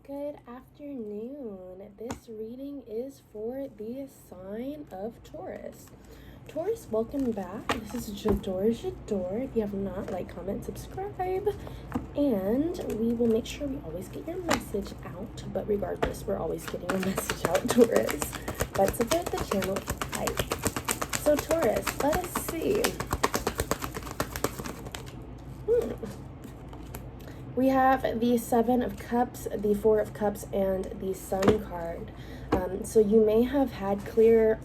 Good afternoon. This reading is for the sign of Taurus. Taurus, welcome back. This is Jador. If you have not, like, comment, subscribe. And we will make sure we always get your message out. But regardless, we're always getting your message out, Taurus. But support the channel. Hi. So Taurus, let us see. We have the Seven of Cups, the Four of Cups, and the Sun card. So you may have had clear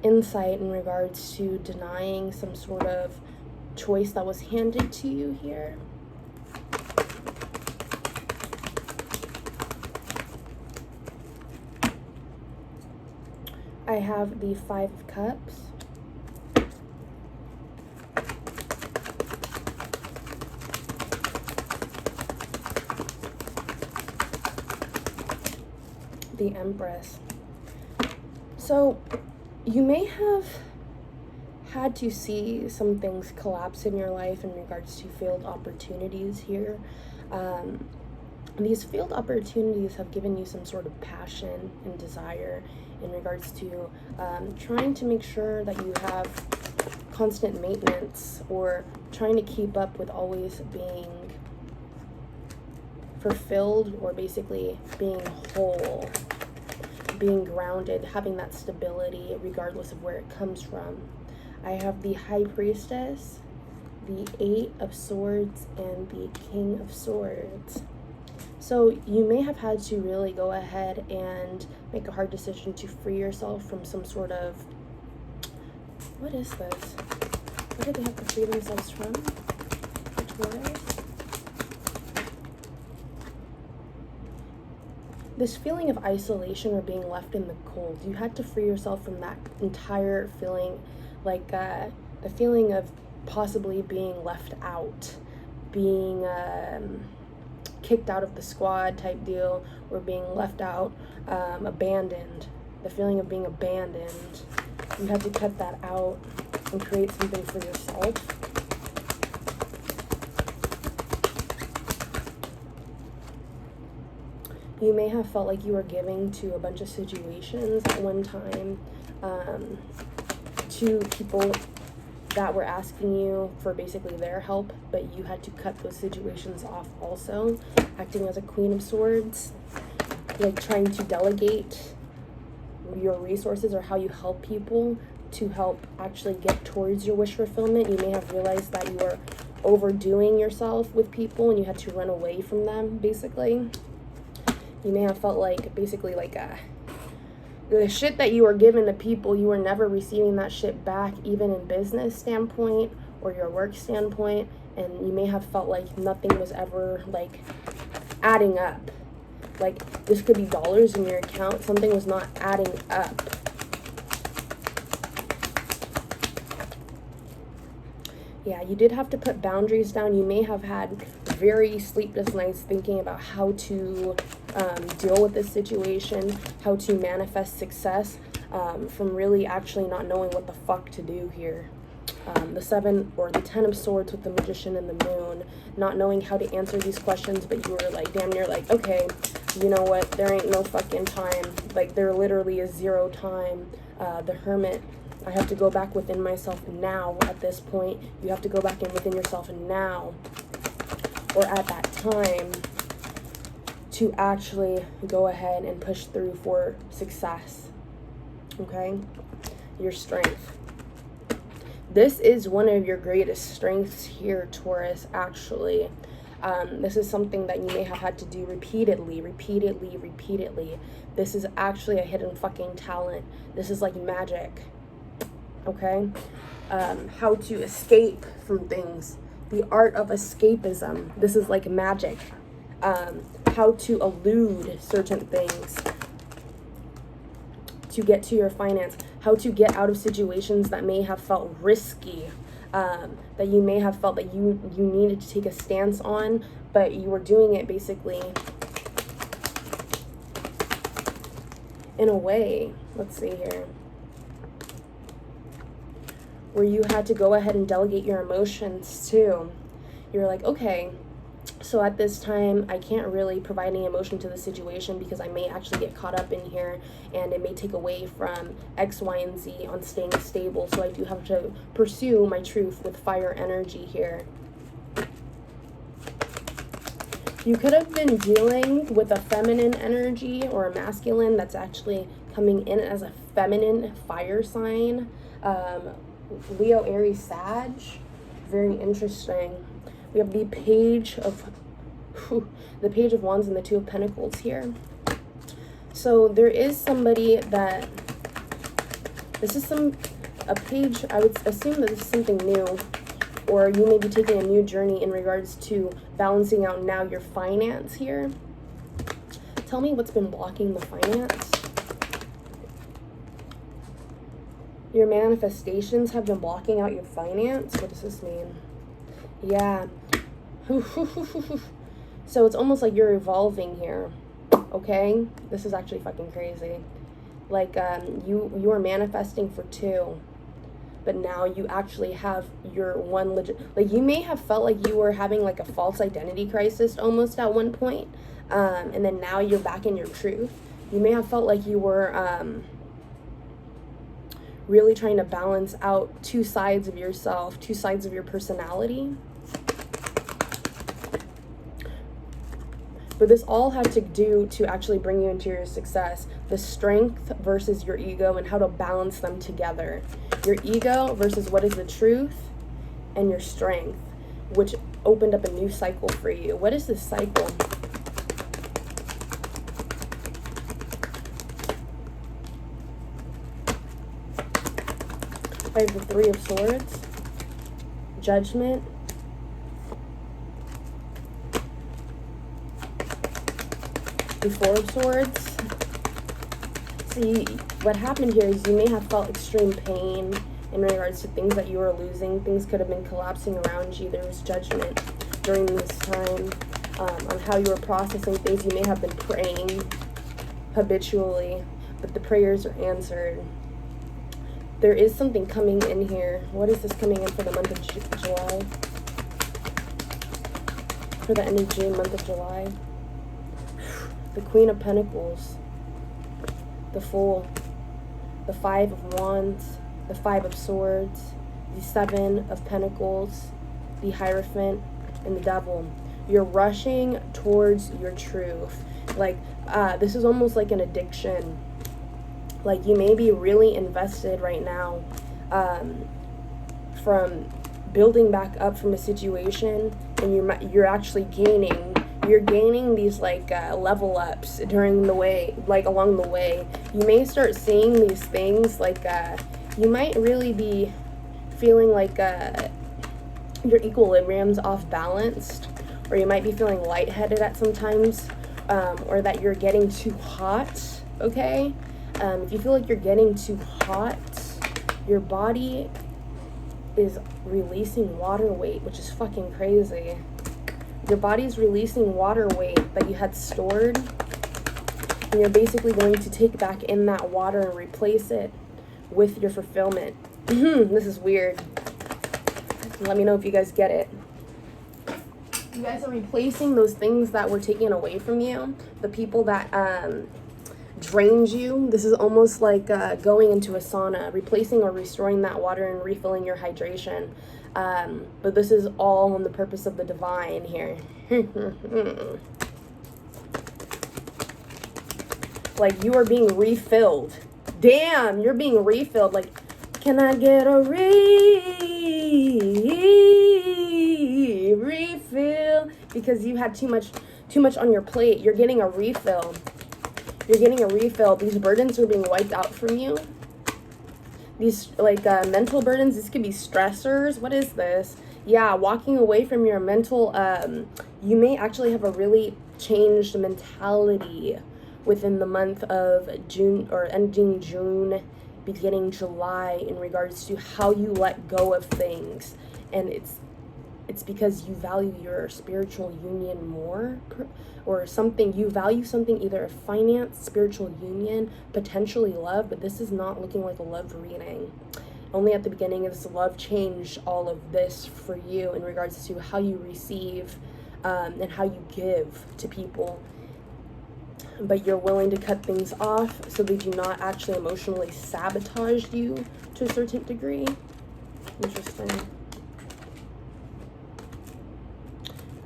insight in regards to denying some sort of choice that was handed to you here. I have the Five of Cups. The Empress. So you may have had to see some things collapse in your life in regards to failed opportunities here. These failed opportunities have given you some sort of passion and desire in regards to trying to make sure that you have constant maintenance, or trying to keep up with always being fulfilled, or basically being whole, being grounded, having that stability regardless of where it comes from. I have the High Priestess, the Eight of Swords, and the King of Swords. So you may have had to really go ahead and make a hard decision to free yourself from some sort of, what is this? What did they have to free themselves from? The Taurus? This feeling of isolation or being left in the cold. You had to free yourself from that entire feeling, like the feeling of possibly being left out, being kicked out of the squad type deal, or being left out, abandoned. The feeling of being abandoned. You had to cut that out and create something for yourself. You may have felt like you were giving to a bunch of situations at one time, to people that were asking you for basically their help, but you had to cut those situations off also, acting as a Queen of Swords, like trying to delegate your resources or how you help people to help actually get towards your wish fulfillment. You may have realized that you were overdoing yourself with people and you had to run away from them, basically. You may have felt like, basically, like the shit that you were given to people, you were never receiving that shit back, even in business standpoint or your work standpoint. And you may have felt like nothing was ever, like, adding up. Like, this could be dollars in your account. Something was not adding up. Yeah, you did have to put boundaries down. You may have had very sleepless nights thinking about how to deal with this situation, how to manifest success, from really actually not knowing what the fuck to do here. The Seven or the Ten of Swords with the Magician and the Moon, not knowing how to answer these questions, but you were like damn near like, okay, you know what, there ain't no fucking time. Like, there literally is zero time. The Hermit, I have to go back within myself now. At this point, you have to go back in within yourself now, or at that time, to actually go ahead and push through for success. Okay? Your strength. This is one of your greatest strengths here, Taurus, actually. This is something that you may have had to do repeatedly. This is actually a hidden fucking talent. This is like magic. Okay? How to escape from things. The art of escapism. This is like magic. How to elude certain things to get to your finance. How to get out of situations that may have felt risky. That you may have felt that you needed to take a stance on, but you were doing it basically in a way, let's see here, where you had to go ahead and delegate your emotions too. You're like, okay, So at this time, I can't really provide any emotion to the situation because I may actually get caught up in here and it may take away from X, Y, and Z on staying stable. So I do have to pursue my truth with fire energy here. You could have been dealing with a feminine energy or a masculine that's actually coming in as a feminine fire sign. Leo, Aries, Sag. Very interesting. We have the Page of Wands and the Two of Pentacles here. So there is somebody that, a page, I would assume that this is something new, or you may be taking a new journey in regards to balancing out now your finance here. Tell me what's been blocking the finance. Your manifestations have been blocking out your finance. What does this mean? Yeah. So it's almost like you're evolving here. Okay? This is actually fucking crazy. Like, you are manifesting for two, but now you actually have your one legit, like, you may have felt like you were having like a false identity crisis almost at one point, and then now you're back in your truth. You may have felt like you were really trying to balance out two sides of yourself, two sides of your personality. But this all had to do to actually bring you into your success. The strength versus your ego and how to balance them together. Your ego versus what is the truth, and your strength, which opened up a new cycle for you. What is this cycle? I have the Three of Swords, Judgment, the Four of Swords. See, what happened here is you may have felt extreme pain in regards to things that you were losing. Things could have been collapsing around you. There was judgment during this time on how you were processing things. You may have been praying habitually, but the prayers are answered. There is something coming in here. What is this coming in for the month of July? For the end of June, month of July. The Queen of Pentacles, the Fool, the Five of Wands, the Five of Swords, the Seven of Pentacles, the Hierophant, and the Devil. You're rushing towards your truth. Like, this is almost like an addiction. Like, you may be really invested right now from building back up from a situation, and you're actually gaining. You're gaining these like level ups during the way, like along the way. You may start seeing these things like you might really be feeling like your equilibrium's off balanced, or you might be feeling lightheaded at sometimes, or that you're getting too hot. Okay, if you feel like you're getting too hot, your body is releasing water weight, which is fucking crazy. Your body's releasing water weight that you had stored, and you're basically going to take back in that water and replace it with your fulfillment. This is weird. Let me know if you guys get it. You guys are replacing those things that were taken away from you, the people that drained you. This is almost like going into a sauna, replacing or restoring that water and refilling your hydration. But this is all on the purpose of the divine here. Like, you are being refilled. Damn, you're being refilled. Like, can I get a refill? Because you had too much on your plate. You're getting a refill. You're getting a refill. These burdens are being wiped out from you. These like mental burdens, this could be stressors. What is this? Yeah, walking away from your mental, you may actually have a really changed mentality within the month of June, or ending June, beginning July, in regards to how you let go of things. And it's because you value your spiritual union more, or something, you value something, either a finance, spiritual union, potentially love, but this is not looking like a love reading. Only at the beginning is love changed all of this for you in regards to how you receive and how you give to people. But you're willing to cut things off so they do not actually emotionally sabotage you to a certain degree. Interesting.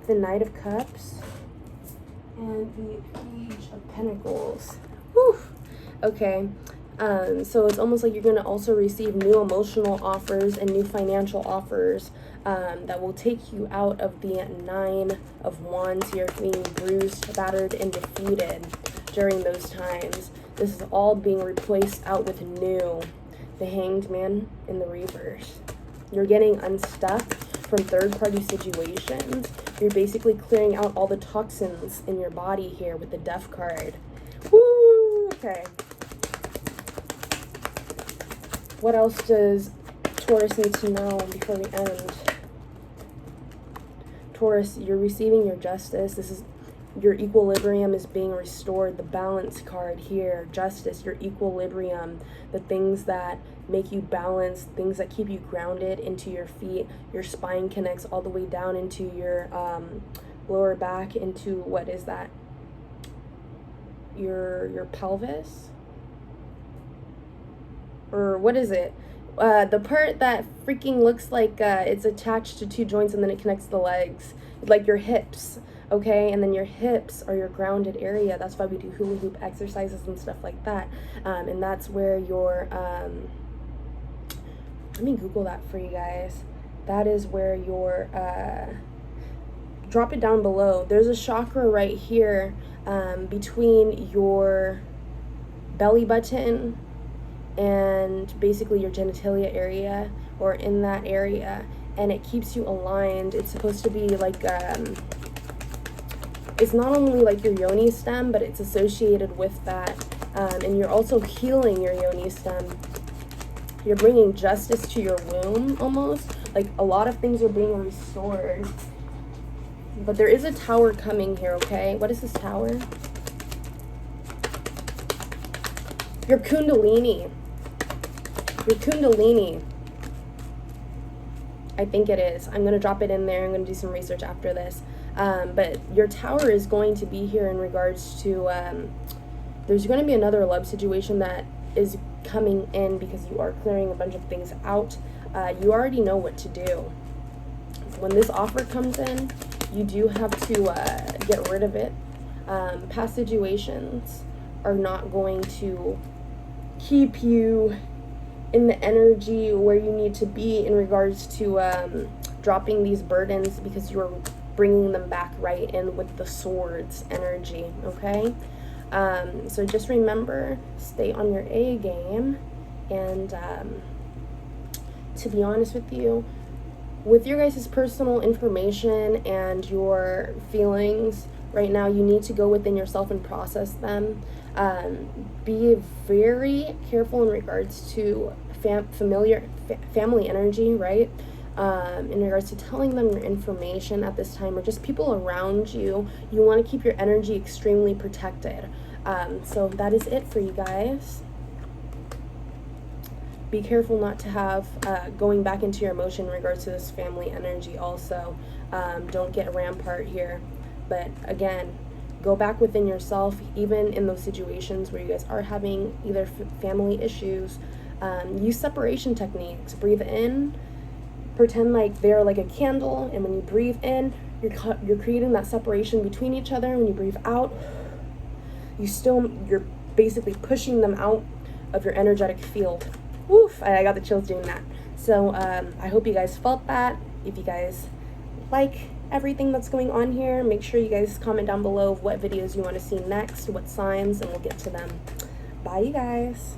The Knight of Cups and the Page of Pentacles. Whew. Okay. So it's almost like you're going to also receive new emotional offers and new financial offers that will take you out of the Nine of Wands here, being bruised, battered, and defeated during those times. This is all being replaced out with new. The Hanged Man in the reverse. You're getting unstuck from third-party situations. You're basically clearing out all the toxins in your body here with the Death card. Woo! Okay. What else does Taurus need to know before we end? Taurus, you're receiving your justice. This is your equilibrium is being restored. The Balance card here, justice, your equilibrium, the things that make you balanced, things that keep you grounded into your feet. Your spine connects all the way down into your lower back, into what is that? Your pelvis? Or what is it? The part that freaking looks like it's attached to two joints and then it connects the legs, like your hips, okay? And then your hips are your grounded area. That's why we do hula hoop exercises and stuff like that. And that's where your let me Google that for you guys. That is where your drop it down below. There's a chakra right here between your belly button and basically your genitalia area, or in that area, and it keeps you aligned. It's supposed to be like it's not only like your yoni stem, but it's associated with that, and you're also healing your yoni stem. You're bringing justice to your womb, almost like a lot of things are being restored. But there is a tower coming here, okay? What is this tower? Your kundalini. Your kundalini. I think it is. I'm going to drop it in there. I'm going to do some research after this. But your tower is going to be here in regards to, there's going to be another love situation that is coming in because you are clearing a bunch of things out. You already know what to do. When this offer comes in, you do have to get rid of it. Past situations are not going to keep you in the energy where you need to be in regards to dropping these burdens, because you're bringing them back right in with the swords energy, okay? So just remember, stay on your A game, and to be honest with you, with your guys' personal information and your feelings right now, you need to go within yourself and process them. Be very careful in regards to family energy, right? In regards to telling them your information at this time, or just people around you. You want to keep your energy extremely protected. So that is it for you guys. Be careful not to have going back into your emotion in regards to this family energy also. Don't get rampart here. But again, go back within yourself, even in those situations where you guys are having either family issues. Use separation techniques. Breathe in, pretend like they're like a candle, and when you breathe in, you're creating that separation between each other. When you breathe out, you're basically pushing them out of your energetic field. Woof, I got the chills doing that. So I hope you guys felt that. If you guys like everything that's going on here, make sure you guys comment down below what videos you want to see next, what signs, and we'll get to them. Bye, you guys.